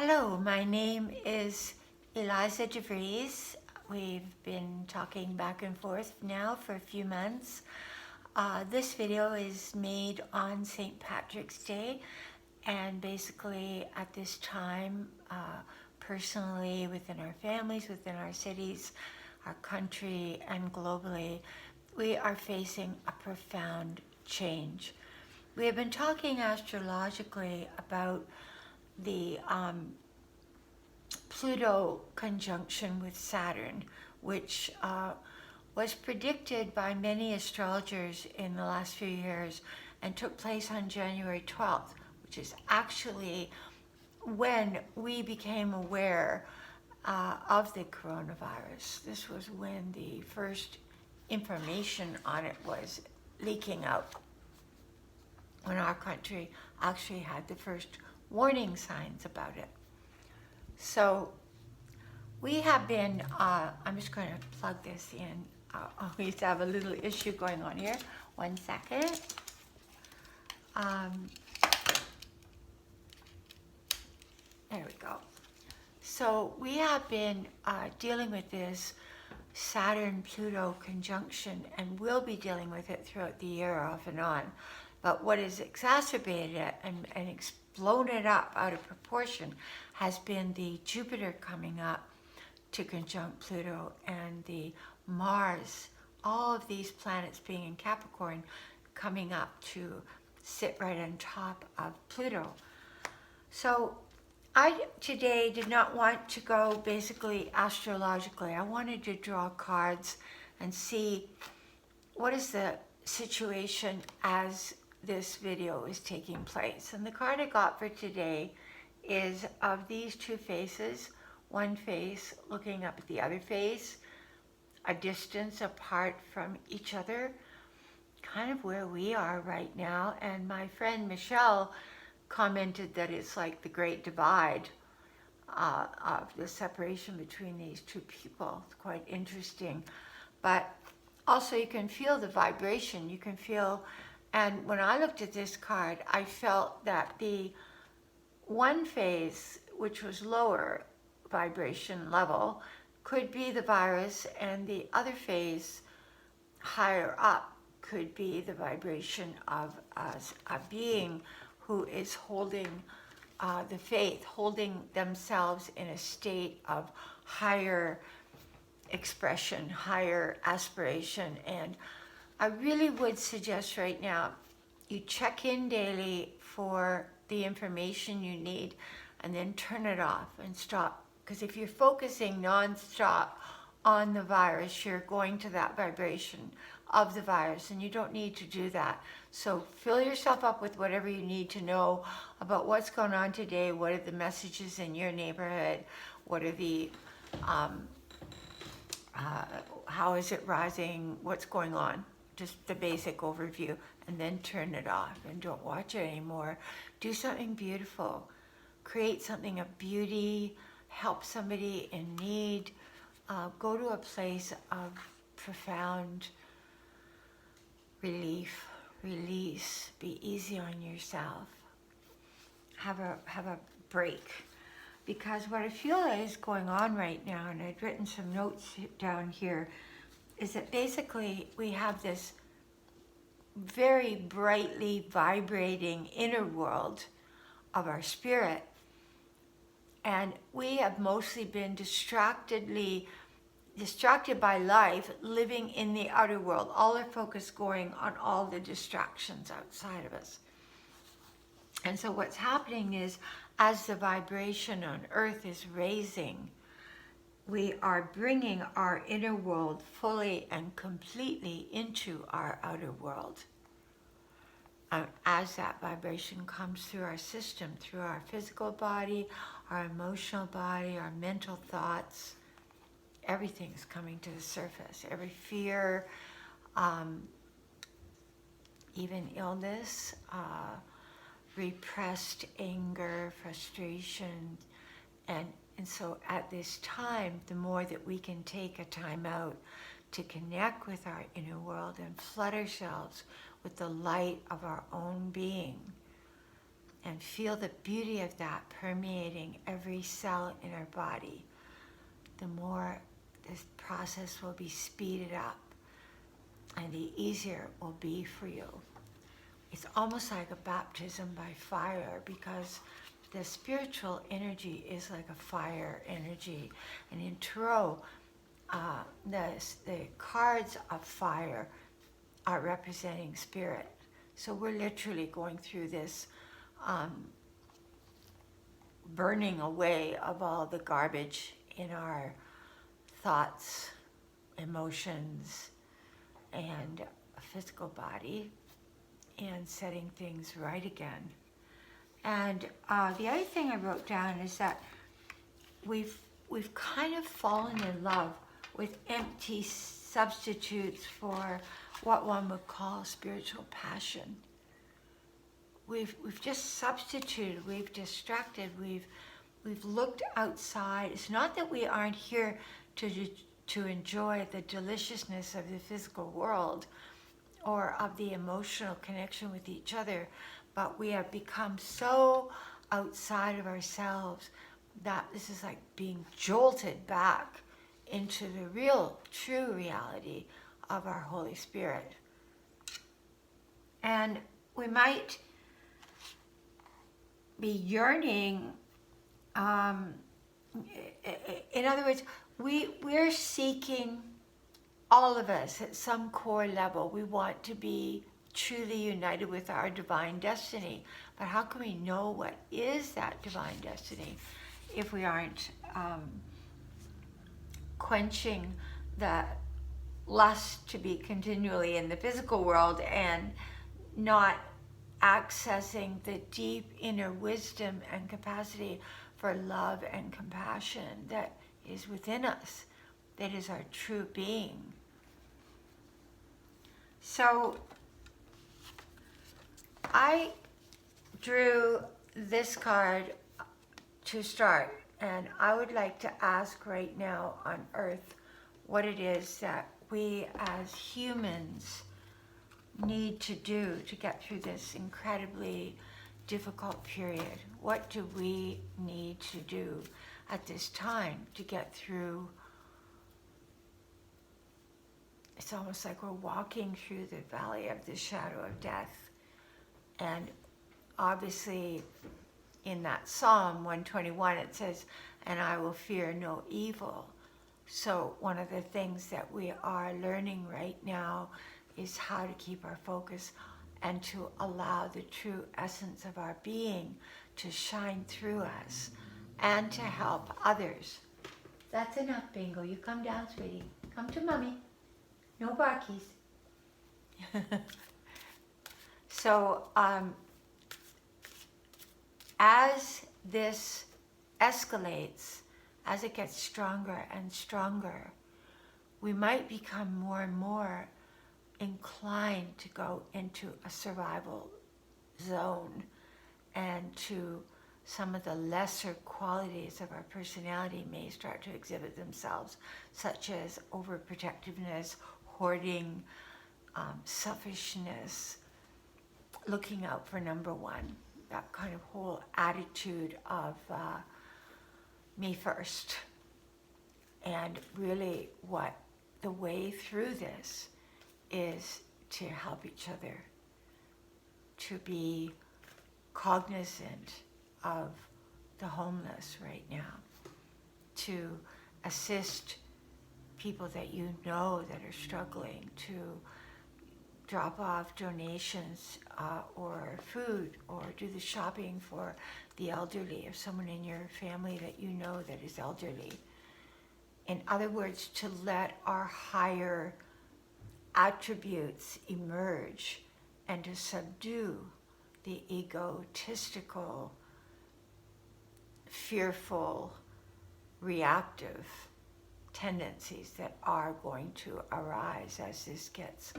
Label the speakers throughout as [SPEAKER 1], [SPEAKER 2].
[SPEAKER 1] Hello, my name is Eliza DeVries. We've been talking back and forth now for a few months. This video is made on St. Patrick's Day, and basically at this time, personally, within our families, within our cities, our country, and globally, we are facing a profound change. We have been talking astrologically about the Pluto conjunction with Saturn, which was predicted by many astrologers in the last few years and took place on January 12th, which is actually when we became aware of the coronavirus. This was when the first information on it was leaking out, when our country actually had the first warning signs about it. So we have been, I'm just going to plug this in. We used to have a little issue going on here. 1 second. There we go. So we have been dealing with this Saturn-Pluto conjunction, and will be dealing with it throughout the year off and on. But what has exacerbated it and blown it up out of proportion has been the Jupiter coming up to conjunct Pluto, and the Mars, all of these planets being in Capricorn, coming up to sit right on top of Pluto. So I today did not want to go basically astrologically. I wanted to draw cards and see what is the situation as this video is taking place. And the card I got for today is of these two faces, one face looking up at the other face, a distance apart from each other, kind of where we are right now. And my friend Michelle commented that it's like the Great Divide of the separation between these two people. It's quite interesting. But also you can feel the vibration, you can feel. And when I looked at this card, I felt that the one phase, which was lower vibration level, could be the virus, and the other phase, higher up, could be the vibration of a being who is holding the faith, holding themselves in a state of higher expression, higher aspiration. And I really would suggest right now you check in daily for the information you need, and then turn it off and stop. Because if you're focusing non-stop on the virus, you're going to that vibration of the virus, and you don't need to do that. So fill yourself up with whatever you need to know about what's going on today. What are the messages in your neighborhood? What are the how is it rising? What's going on? Just the basic overview, and then turn it off and don't watch it anymore. Do something beautiful. Create something of beauty. Help somebody in need. Go to a place of profound relief, release. Be easy on yourself. Have a break. Because what I feel is going on right now, and I'd written some notes down here, is that basically we have this very brightly vibrating inner world of our spirit, and we have mostly been distracted by life, living in the outer world, all our focus going on all the distractions outside of us. And so what's happening is, as the vibration on earth is raising, we are bringing our inner world fully and completely into our outer world. As that vibration comes through our system, through our physical body, our emotional body, our mental thoughts, everything's coming to the surface. Every fear, even illness, repressed anger, frustration, and so at this time, the more that we can take a time out to connect with our inner world and flood ourselves with the light of our own being, and feel the beauty of that permeating every cell in our body, the more this process will be speeded up and the easier it will be for you. It's almost like a baptism by fire, because the spiritual energy is like a fire energy. And in Tarot, the cards of fire are representing spirit. So we're literally going through this burning away of all the garbage in our thoughts, emotions, and physical body, and setting things right again. And the other thing I wrote down is that we've kind of fallen in love with empty substitutes for what one would call spiritual passion. We've just substituted, we've distracted, we've looked outside. It's not that we aren't here to enjoy the deliciousness of the physical world or of the emotional connection with each other, but we have become so outside of ourselves that this is like being jolted back into the real, true reality of our Holy Spirit. And we might be yearning, in other words, we're seeking, all of us at some core level, we want to be truly united with our divine destiny. But how can we know what is that divine destiny if we aren't quenching the lust to be continually in the physical world and not accessing the deep inner wisdom and capacity for love and compassion that is within us, that is our true being. So I drew this card to start, and I would like to ask right now on Earth what it is that we as humans need to do to get through this incredibly difficult period. What do we need to do at this time to get through? It's almost like we're walking through the valley of the shadow of death. And obviously in that Psalm 121 it says, "And I will fear no evil." So one of the things that we are learning right now is how to keep our focus and to allow the true essence of our being to shine through us and to help others. That's enough, Bingo. You come down, sweetie. Come to Mommy. No barkies. So, as this escalates, as it gets stronger and stronger, we might become more and more inclined to go into a survival zone, and to some of the lesser qualities of our personality may start to exhibit themselves, such as overprotectiveness, hoarding, selfishness, looking out for number one, that kind of whole attitude of me first. And really what the way through this is to help each other, to be cognizant of the homeless right now, to assist people that you know that are struggling, to drop off donations or food, or do the shopping for the elderly, or someone in your family that you know that is elderly. In other words, to let our higher attributes emerge and to subdue the egotistical, fearful, reactive tendencies that are going to arise as this gets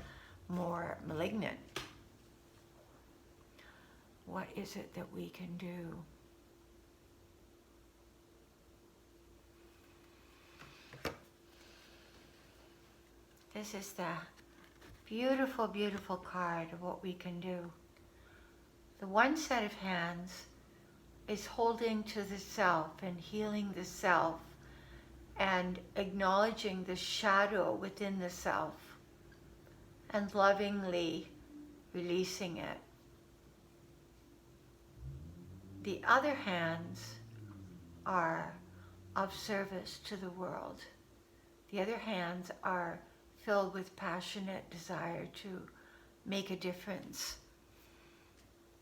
[SPEAKER 1] more malignant. What is it that we can do? This is the beautiful, beautiful card of what we can do. The one set of hands is holding to the self and healing the self and acknowledging the shadow within the self and lovingly releasing it. The other hands are of service to the world. The other hands are filled with passionate desire to make a difference.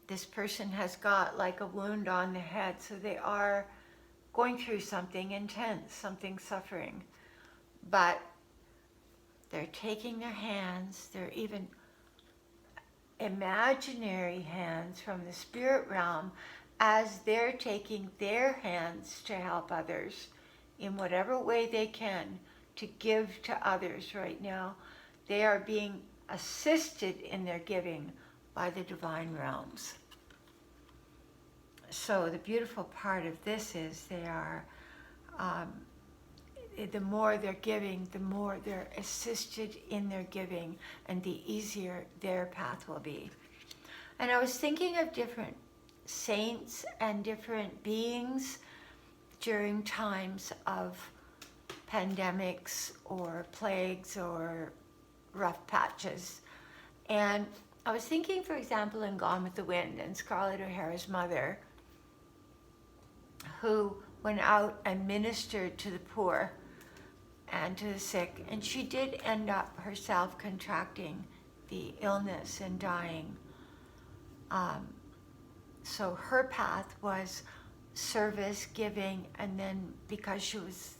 [SPEAKER 1] This person has got like a wound on the head, so they are going through something intense, something suffering. But they're taking their hands, they're even imaginary hands from the spirit realm, as they're taking their hands to help others in whatever way they can to give to others right now. They are being assisted in their giving by the divine realms. So the beautiful part of this is they are, the more they're giving, the more they're assisted in their giving, and the easier their path will be. And I was thinking of different saints and different beings during times of pandemics or plagues or rough patches. And I was thinking, for example, in Gone with the Wind and Scarlett O'Hara's mother, who went out and ministered to the poor and to the sick. And she did end up herself contracting the illness and dying. So her path was service, giving, and then because she was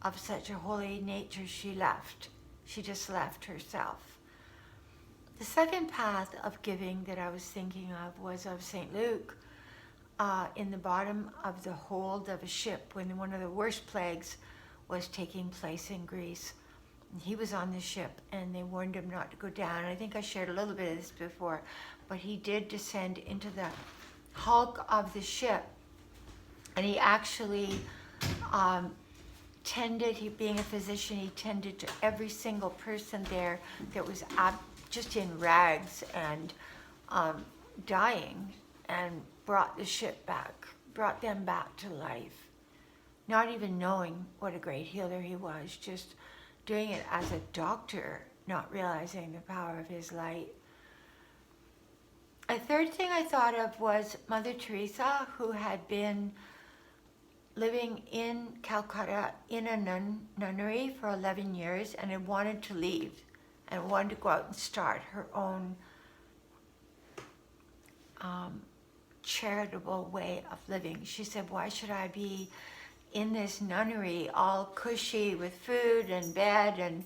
[SPEAKER 1] of such a holy nature, she left. She just left herself. The second path of giving that I was thinking of was of St. Luke, in the bottom of the hold of a ship when one of the worst plagues was taking place in Greece. And he was on the ship and they warned him not to go down. I think I shared a little bit of this before, but he did descend into the hulk of the ship, and he actually tended, he being a physician, he tended to every single person there that was just in rags and dying, and brought the ship back, brought them back to life, not even knowing what a great healer he was, just doing it as a doctor, not realizing the power of his light. A third thing I thought of was Mother Teresa, who had been living in Calcutta in a nunnery for 11 years and had wanted to leave and wanted to go out and start her own charitable way of living. She said, why should I be in this nunnery all cushy with food and bed and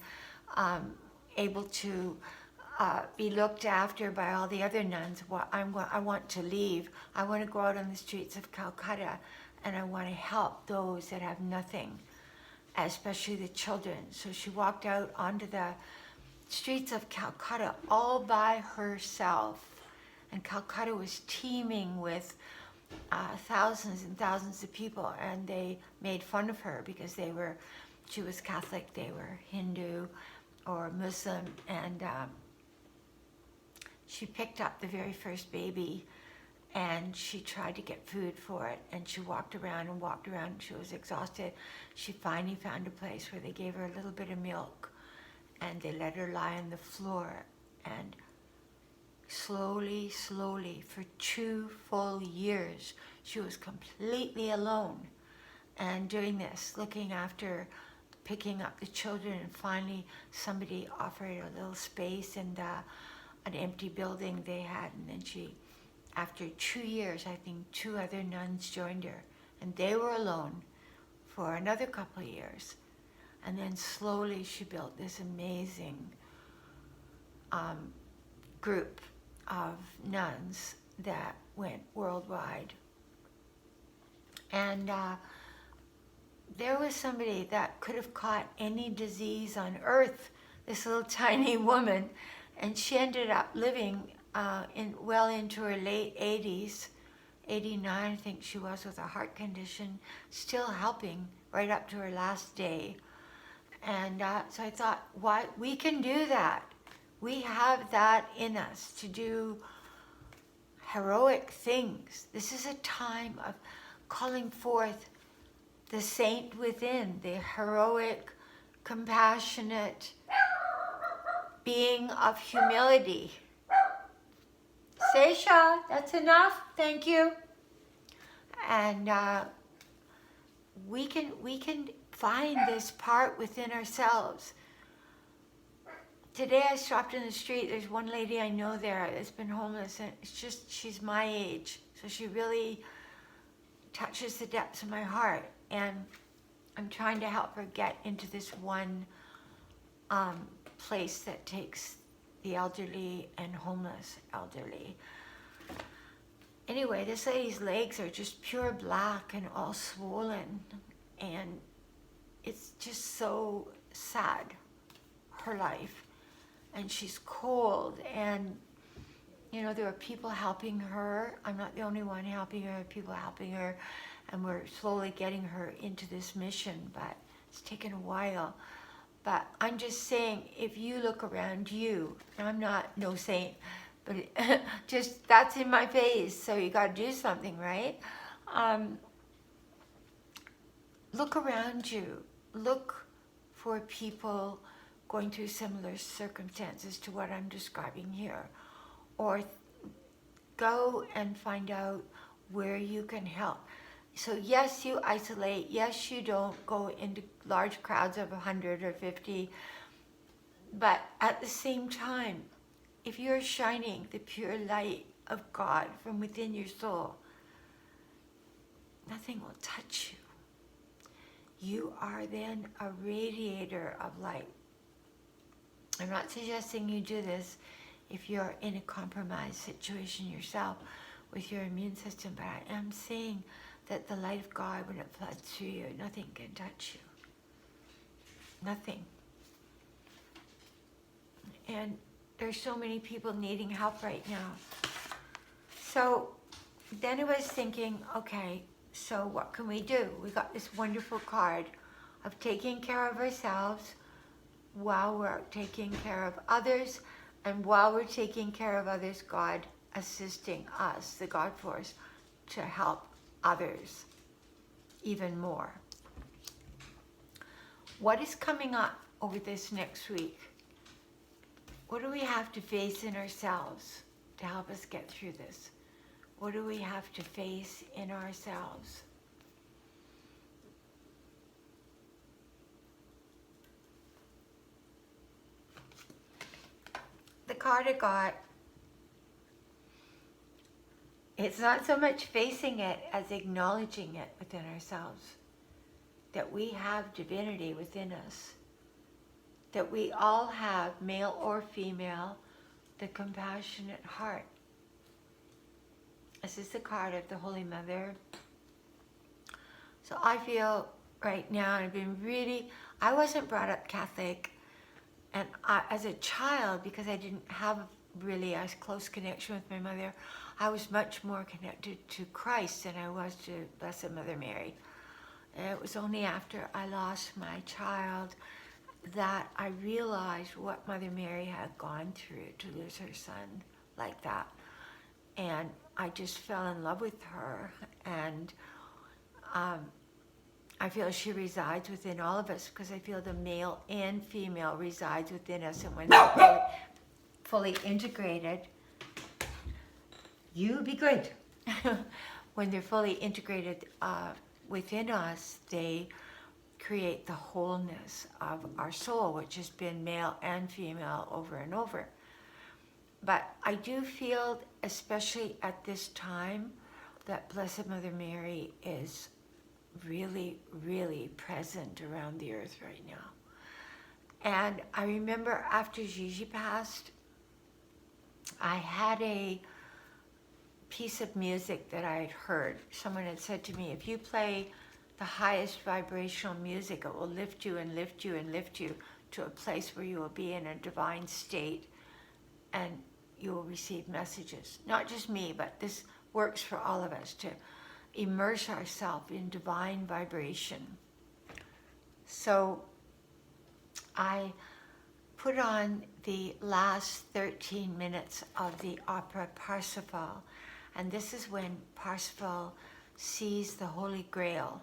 [SPEAKER 1] able to be looked after by all the other nuns? I want to leave. I want to go out on the streets of Calcutta and I want to help those that have nothing, especially the children. So she walked out onto the streets of Calcutta all by herself. And Calcutta was teeming with thousands and thousands of people, and they made fun of her because she was Catholic, they were Hindu or Muslim, and she picked up the very first baby and she tried to get food for it, and she walked around and walked around and she was exhausted. She finally found a place where they gave her a little bit of milk and they let her lie on the floor, and slowly, for 2 full years, she was completely alone and doing this, looking after, picking up the children, and finally somebody offered a little space in an empty building they had, and then she, after 2 years, I think 2 other nuns joined her, and they were alone for another couple of years. And then slowly she built this amazing group of nuns that went worldwide. And there was somebody that could have caught any disease on earth, this little tiny woman, and she ended up living well into her late 80s, 89 I think she was, with a heart condition, still helping right up to her last day. And so I thought, we can do that. We have that in us to do heroic things. This is a time of calling forth the saint within, the heroic, compassionate being of humility. Seisha, that's enough. Thank you. And we can find this part within ourselves. Today I stopped in the street. There's one lady I know there that's been homeless, and it's just, she's my age. So she really touches the depths of my heart. And I'm trying to help her get into this one place that takes the elderly and homeless elderly. Anyway, this lady's legs are just pure black and all swollen. And it's just so sad, her life. And she's cold, and you know, there are people helping her. I'm not the only one helping her, people helping her, and we're slowly getting her into this mission, but it's taken a while. But I'm just saying, if you look around you, and I'm not no saint, but just that's in my face, so you got to do something, right? Look around you. Look for people going through similar circumstances to what I'm describing here. Or go and find out where you can help. So yes, you isolate. Yes, you don't go into large crowds of 100 or 50. But at the same time, if you're shining the pure light of God from within your soul, nothing will touch you. You are then a radiator of light. I'm not suggesting you do this if you're in a compromised situation yourself with your immune system, but I am saying that the light of God, when it floods through you, nothing can touch you. Nothing. And there's so many people needing help right now. So then I was thinking, okay, so what can we do? We got this wonderful card of taking care of ourselves while we're taking care of others, and while we're taking care of others, God assisting us, the God force, to help others even more. What is coming up over this next week? What do we have to face in ourselves to help us get through this? What do we have to face in ourselves? The card I got, it's not so much facing it as acknowledging it within ourselves. That we have divinity within us. That we all have, male or female, the compassionate heart. This is the card of the Holy Mother. So I feel right now, I've been really, I wasn't brought up Catholic. And as a child, because I didn't have really a close connection with my mother, I was much more connected to Christ than I was to Blessed Mother Mary. And it was only after I lost my child that I realized what Mother Mary had gone through to lose her son like that. And I just fell in love with her. And I feel she resides within all of us, because I feel the male and female resides within us, and when they're fully integrated, you be good. When they're fully integrated within us, they create the wholeness of our soul, which has been male and female over and over. But I do feel, especially at this time, that Blessed Mother Mary is really, really present around the earth right now. And I remember after Gigi passed, I had a piece of music that I had heard. Someone had said to me, if you play the highest vibrational music, it will lift you and lift you and lift you to a place where you will be in a divine state, and you will receive messages. Not just me, but this works for all of us, to immerse ourselves in divine vibration. So I put on the last 13 minutes of the opera Parsifal, And this is when Parsifal sees the Holy Grail.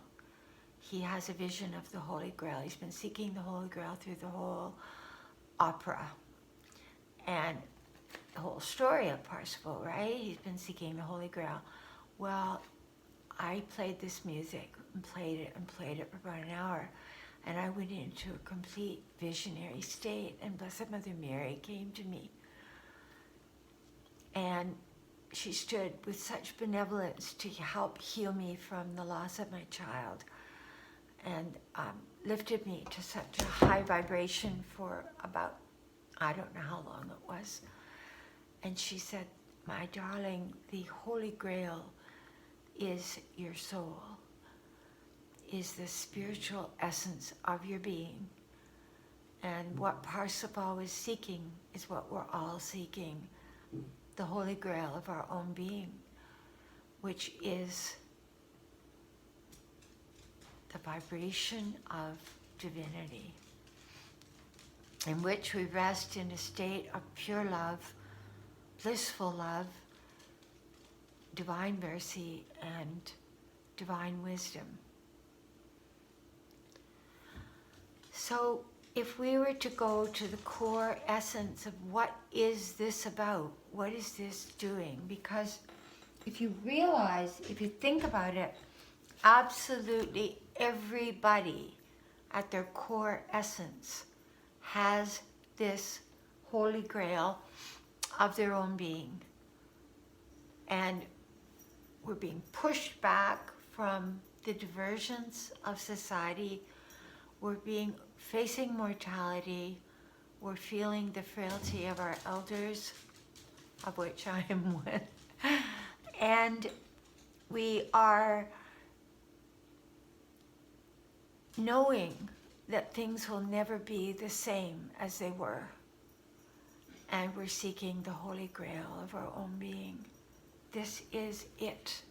[SPEAKER 1] He has a vision of the Holy Grail. He's been seeking the Holy Grail through the whole opera and the whole story of Parsifal, right? He's been seeking the Holy Grail. Well, I played this music and played it for about an hour, and I went into a complete visionary state, and Blessed Mother Mary came to me. And she stood with such benevolence to help heal me from the loss of my child, and lifted me to such a high vibration for about, I don't know how long it was. And she said, my darling, the Holy Grail is your soul, is the spiritual essence of your being. And what Parsifal was seeking is what we're all seeking, the Holy Grail of our own being, which is the vibration of divinity, in which we rest in a state of pure love, blissful love, divine mercy, and divine wisdom. So if we were to go to the core essence of what is this about, what is this doing? Because if you realize, if you think about it, absolutely everybody at their core essence has this Holy Grail of their own being. And we're being pushed back from the diversions of society. We're facing mortality. We're feeling the frailty of our elders, of which I am one. And we are knowing that things will never be the same as they were. And we're seeking the Holy Grail of our own being. This is it.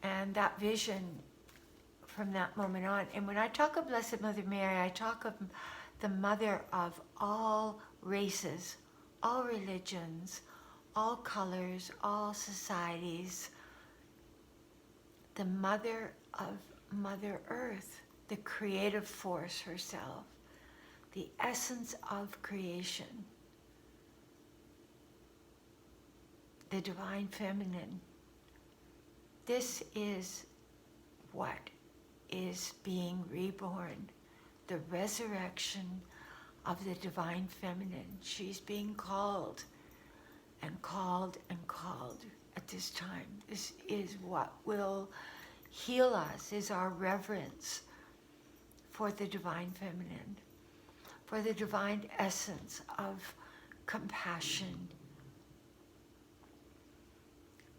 [SPEAKER 1] And that vision from that moment on. And when I talk of Blessed Mother Mary, I talk of the mother of all races, all religions, all colors, all societies. The mother of Mother Earth, the creative force herself, the essence of creation, the divine feminine. This is what is being reborn, the resurrection of the divine feminine. She's being called and called and called at this time. This is what will heal us, is our reverence for the divine feminine, for the divine essence of compassion,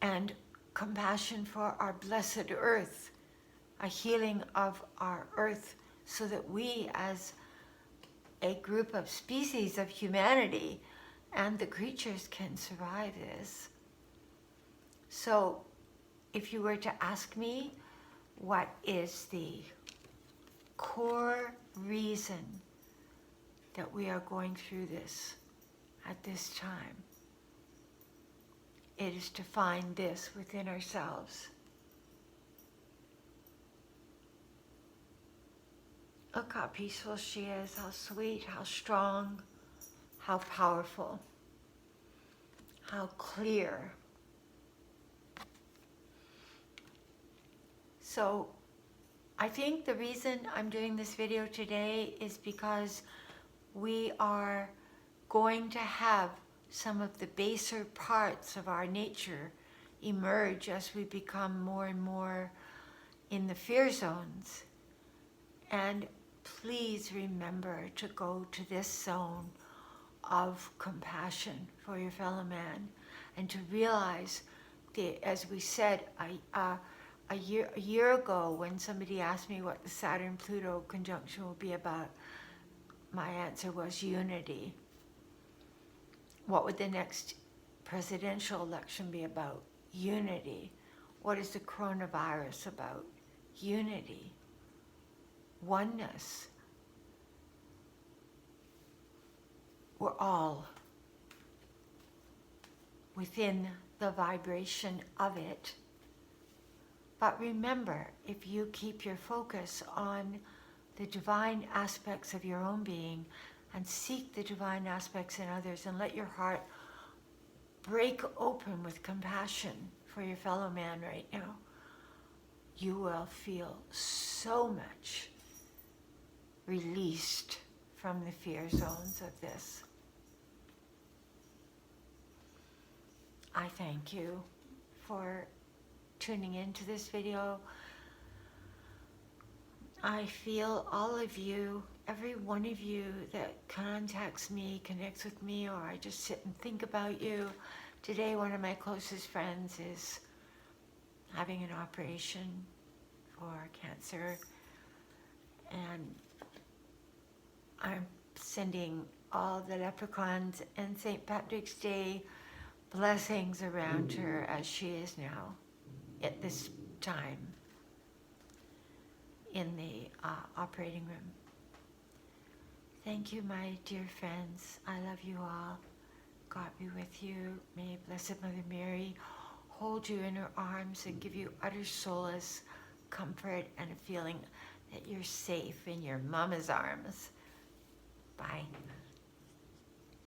[SPEAKER 1] and compassion for our blessed earth, a healing of our earth so that we as a group of species of humanity and the creatures can survive this. So if you were to ask me what is the core reason that we are going through this at this time, it is to find this within ourselves. Look how peaceful she is, how sweet, how strong, how powerful, how clear. So I think the reason I'm doing this video today is because we are going to have some of the baser parts of our nature emerge as we become more and more in the fear zones. And please remember to go to this zone of compassion for your fellow man, and to realize that, as we said a year ago, when somebody asked me what the Saturn-Pluto conjunction will be about, my answer was unity. What would the next presidential election be about? Unity. What is the coronavirus about? Unity. Oneness. We're all within the vibration of it. But remember, if you keep your focus on the divine aspects of your own being and seek the divine aspects in others and let your heart break open with compassion for your fellow man right now, you will feel so much released from the fear zones of this. I thank you for tuning into this video. I feel all of you, every one of you that contacts me, connects with me, or I just sit and think about you. Today, one of my closest friends is having an operation for cancer, and I'm sending all the leprechauns and St. Patrick's Day blessings around her as she is now at this time in the operating room. Thank you, my dear friends. I love you all. God be with you. May Blessed Mother Mary hold you in her arms and give you utter solace, comfort, and a feeling that you're safe in your mama's arms. Bye.